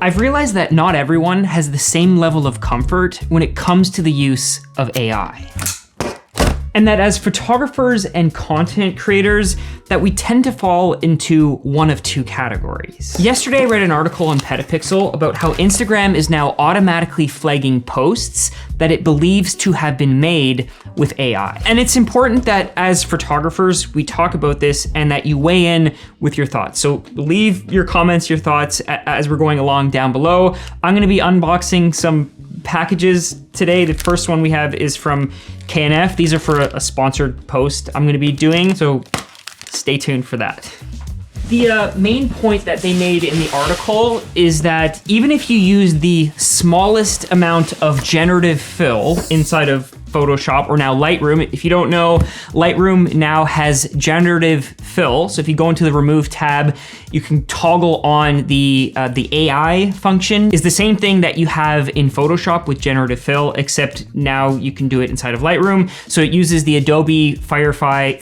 I've realized that not everyone has the same level of comfort when it comes to the use of AI. And that as photographers and content creators, that we tend to fall into one of two categories. Yesterday, I read an article on Petapixel about how Instagram is now automatically flagging posts that it believes to have been made with AI. And it's important that as photographers, we talk about this and that you weigh in with your thoughts. So leave your comments, your thoughts as we're going along down below. I'm gonna be unboxing some packages today. The first one we have is from KNF. These are for a sponsored post I'm gonna be doing, so stay tuned for that. The main point that they made in the article is that even if you use the smallest amount of generative fill inside of Photoshop or now Lightroom, if you don't know, Lightroom now has generative fill. So if you go into the Remove tab, you can toggle on the AI function. Is the same thing that you have in Photoshop with generative fill, except now you can do it inside of Lightroom. So it uses the Adobe Firefly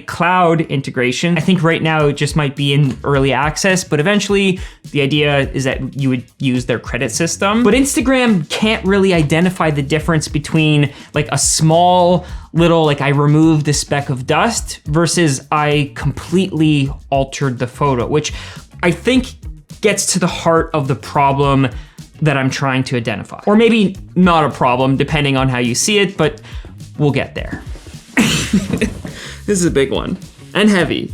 Cloud integration. I think right now it just might be in early access, but eventually the idea is that you would use their credit system. But Instagram can't really identify the difference between like a small little, like I removed a speck of dust versus I completely altered the photo, which I think gets to the heart of the problem that I'm trying to identify. Or maybe not a problem, depending on how you see it, but we'll get there. This is a big one and heavy.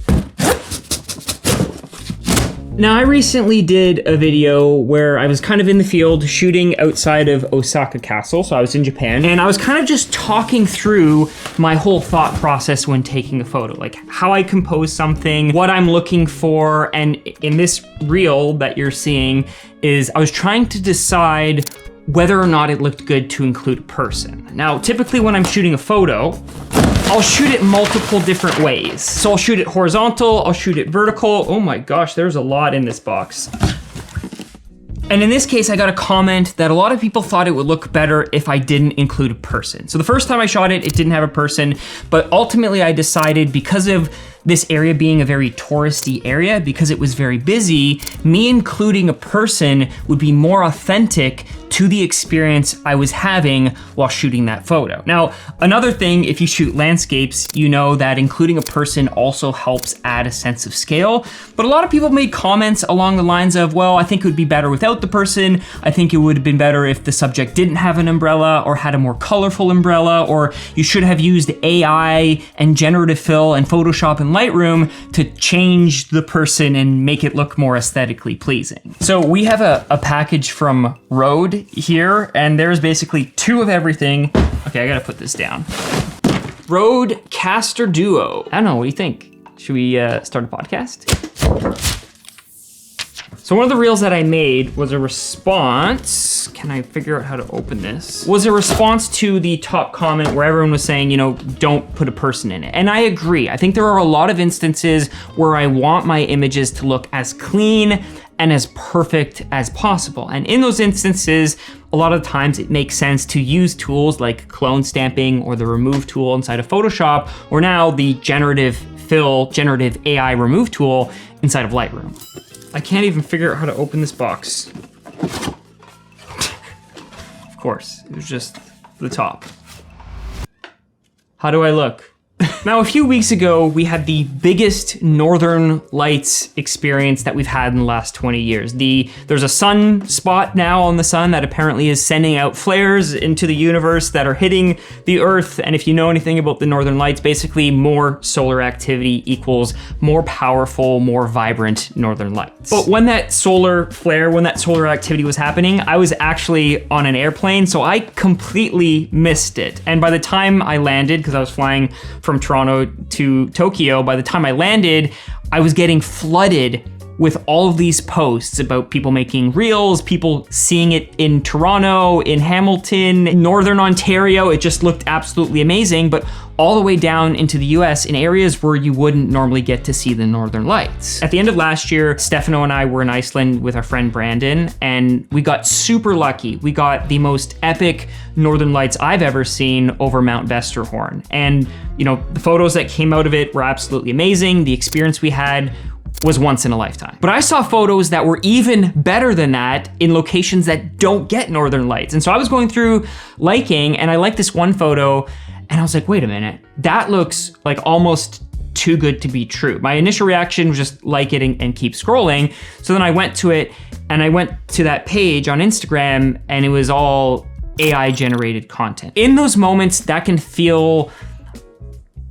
Now, I recently did a video where I was kind of in the field shooting outside of Osaka Castle, so I was in Japan, and I was kind of just talking through my whole thought process when taking a photo, like how I compose something, what I'm looking for, and in this reel that you're seeing is I was trying to decide whether or not it looked good to include a person. Now, typically when I'm shooting a photo, I'll shoot it multiple different ways. So I'll shoot it horizontal, I'll shoot it vertical. Oh my gosh, there's a lot in this box. And in this case, I got a comment that a lot of people thought it would look better if I didn't include a person. So the first time I shot it, it didn't have a person, but ultimately I decided because of this area being a very touristy area, because it was very busy, me including a person would be more authentic to the experience I was having while shooting that photo. Now, another thing, if you shoot landscapes, you know that including a person also helps add a sense of scale. But a lot of people made comments along the lines of, well, I think it would be better without the person. I think it would have been better if the subject didn't have an umbrella or had a more colorful umbrella, or you should have used AI and generative fill and Photoshop and Lightroom to change the person and make it look more aesthetically pleasing. So we have a package from Rode here, and there's basically two of everything. Okay, I gotta put this down. Rode Caster Duo. I don't know, what do you think? Should we start a podcast? So one of the reels that I made was a response, can I figure out how to open this? Was a response to the top comment where everyone was saying, you know, don't put a person in it. And I agree. I think there are a lot of instances where I want my images to look as clean and as perfect as possible. And in those instances, a lot of times it makes sense to use tools like clone stamping or the remove tool inside of Photoshop, or now the generative fill, generative AI remove tool inside of Lightroom. I can't even figure out how to open this box. Of course, it was just the top. How do I look? Now, a few weeks ago, we had the biggest Northern Lights experience that we've had in the last 20 years. There's a sun spot now on the sun that apparently is sending out flares into the universe that are hitting the Earth. And if you know anything about the Northern Lights, basically more solar activity equals more powerful, more vibrant Northern Lights. But when that solar flare, when that solar activity was happening, I was actually on an airplane, so I completely missed it. And by the time I landed, because I was flying from Toronto to Tokyo, by the time I landed, I was getting flooded with all of these posts about people making reels, people seeing it in Toronto, in Hamilton, Northern Ontario. It just looked absolutely amazing, but all the way down into the US in areas where you wouldn't normally get to see the Northern Lights. At the end of last year, Stefano and I were in Iceland with our friend Brandon, and we got super lucky. We got the most epic Northern Lights I've ever seen over Mount Vesterhorn. And, you know, the photos that came out of it were absolutely amazing. The experience we had was once in a lifetime. But I saw photos that were even better than that in locations that don't get northern lights. And so I was going through liking, and I liked this one photo, and I was like, wait a minute, that looks like almost too good to be true. My initial reaction was just like it and keep scrolling. So then I went to it, and I went to that page on Instagram, and it was all AI generated content. In those moments, that can feel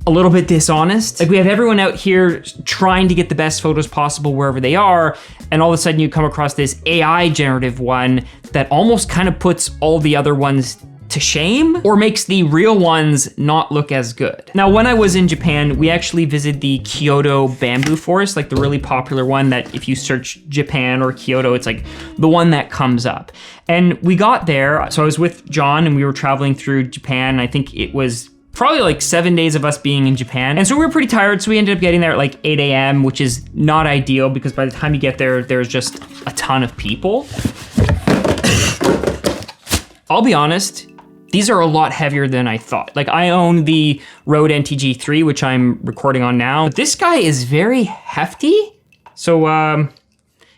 a little bit dishonest. Like, we have everyone out here trying to get the best photos possible wherever they are, and all of a sudden you come across this AI generative one that almost kind of puts all the other ones to shame, or makes the real ones not look as good. Now, when I was in Japan, we actually visited the Kyoto bamboo forest, like the really popular one that if you search Japan or Kyoto, it's like the one that comes up. And we got there, so I was with John and we were traveling through Japan. I think it was probably like 7 days of us being in Japan. And so we were pretty tired, so we ended up getting there at like 8 a.m., which is not ideal because by the time you get there, there's just a ton of people. I'll be honest, these are a lot heavier than I thought. Like, I own the Rode NTG3, which I'm recording on now. But this guy is very hefty. So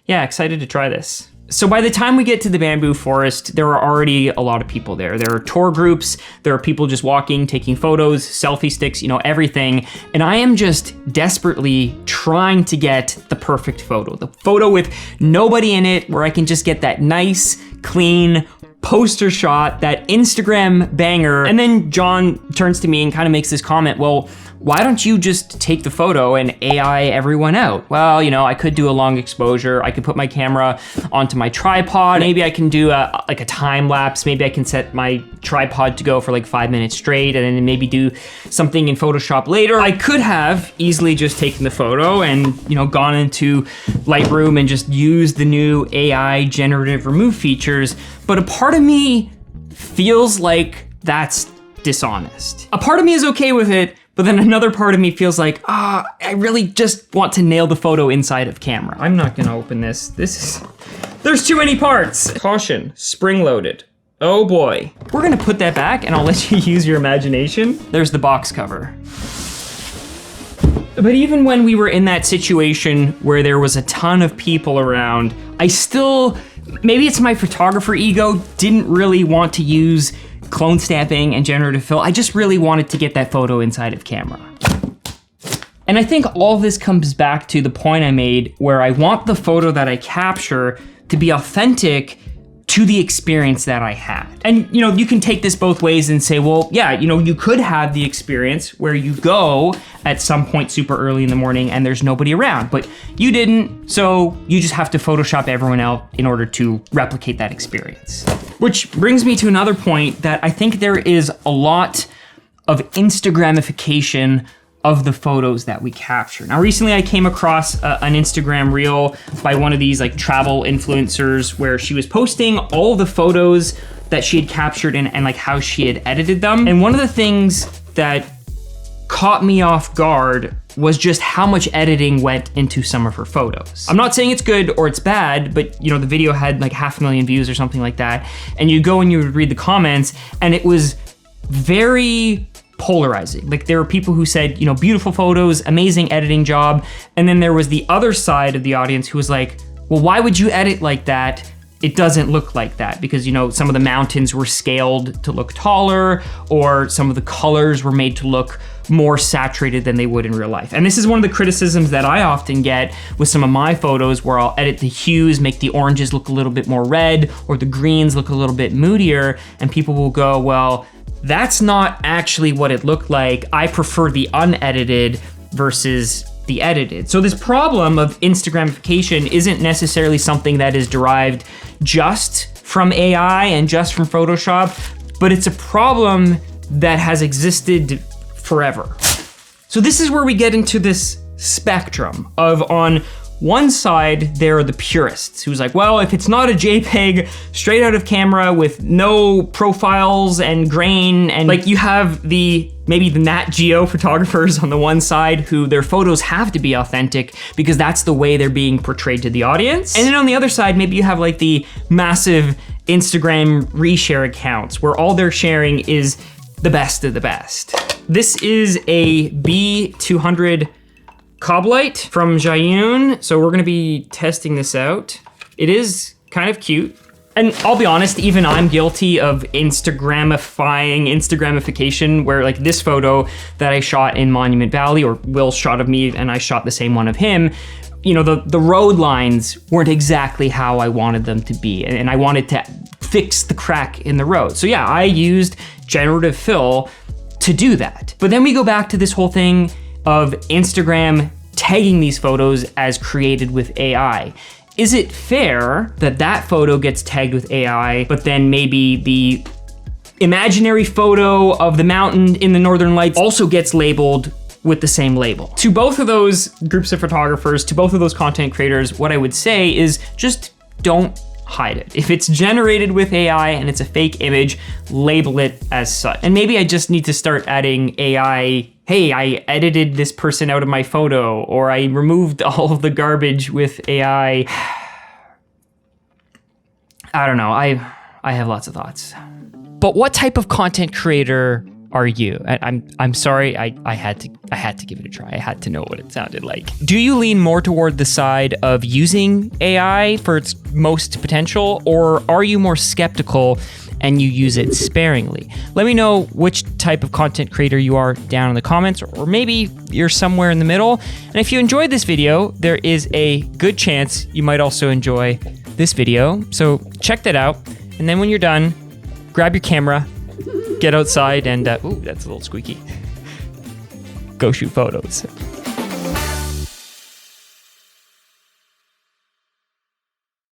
yeah, excited to try this. So by the time we get to the bamboo forest, there are already a lot of people there. There are tour groups, there are people just walking, taking photos, selfie sticks, you know, everything. And I am just desperately trying to get the perfect photo. The photo with nobody in it, where I can just get that nice, clean poster shot, that Instagram banger. And then John turns to me and kind of makes this comment, well, why don't you just take the photo and AI everyone out? Well, you know, I could do a long exposure. I could put my camera onto my tripod. Maybe I can do like a time lapse. Maybe I can set my tripod to go for like 5 minutes straight and then maybe do something in Photoshop later. I could have easily just taken the photo and, you know, gone into Lightroom and just used the new AI generative remove features. But a part of me feels like that's dishonest. A part of me is okay with it, but then another part of me feels like, I really just want to nail the photo inside of camera. I'm not gonna open this. There's too many parts. Caution, spring-loaded. Oh boy. We're gonna put that back and I'll let you use your imagination. There's the box cover. But even when we were in that situation where there was a ton of people around, I still, maybe it's my photographer ego, didn't really want to use clone stamping and generative fill. I just really wanted to get that photo inside of camera. And I think all this comes back to the point I made where I want the photo that I capture to be authentic to the experience that I had. And, you know, you can take this both ways and say, well, yeah, you know, you could have the experience where you go at some point super early in the morning and there's nobody around, but you didn't, so you just have to Photoshop everyone out in order to replicate that experience. Which brings me to another point that I think there is a lot of Instagramification of the photos that we capture. Now, recently I came across an Instagram reel by one of these like travel influencers where she was posting all the photos that she had captured and like how she had edited them. And one of the things that caught me off guard was just how much editing went into some of her photos. I'm not saying it's good or it's bad, but you know, the video had like 500,000 views or something like that. And you go and you would read the comments and it was very polarizing. Like, there were people who said, you know, beautiful photos, amazing editing job. And then there was the other side of the audience who was like, well, why would you edit like that? It doesn't look like that because, you know, some of the mountains were scaled to look taller or some of the colors were made to look more saturated than they would in real life. And this is one of the criticisms that I often get with some of my photos where I'll edit the hues, make the oranges look a little bit more red or the greens look a little bit moodier. And people will go, well, that's not actually what it looked like. I prefer the unedited versus the edited. So this problem of Instagramification isn't necessarily something that is derived just from AI and just from Photoshop, but it's a problem that has existed forever. So this is where we get into this spectrum of, on one side, there are the purists who's like, well, if it's not a JPEG straight out of camera with no profiles and grain, and like you have maybe the Nat Geo photographers on the one side who their photos have to be authentic because that's the way they're being portrayed to the audience. And then on the other side, maybe you have like the massive Instagram reshare accounts where all they're sharing is the best of the best. This is a B200 Coblite from Jayun. So we're gonna be testing this out. It is kind of cute. And I'll be honest, even I'm guilty of Instagramification, where like this photo that I shot in Monument Valley, or Will shot of me and I shot the same one of him, you know, the road lines weren't exactly how I wanted them to be. And I wanted to fix the crack in the road. So yeah, I used generative fill to do that. But then we go back to this whole thing of Instagram tagging these photos as created with AI. Is it fair that that photo gets tagged with AI, but then maybe the imaginary photo of the mountain in the Northern Lights also gets labeled with the same label? To both of those groups of photographers, to both of those content creators, what I would say is just don't hide it. If it's generated with AI and it's a fake image, label it as such. And maybe I just need to start adding AI, hey, I edited this person out of my photo, or I removed all of the garbage with AI. I don't know, I have lots of thoughts. But what type of content creator are you? I'm sorry, I had to give it a try. I had to know what it sounded like. Do you lean more toward the side of using AI for its most potential, or are you more skeptical and you use it sparingly? Let me know which type of content creator you are down in the comments, or maybe you're somewhere in the middle. And if you enjoyed this video, there is a good chance you might also enjoy this video. So check that out. And then when you're done, grab your camera, get outside, and ooh, that's a little squeaky. Go shoot photos.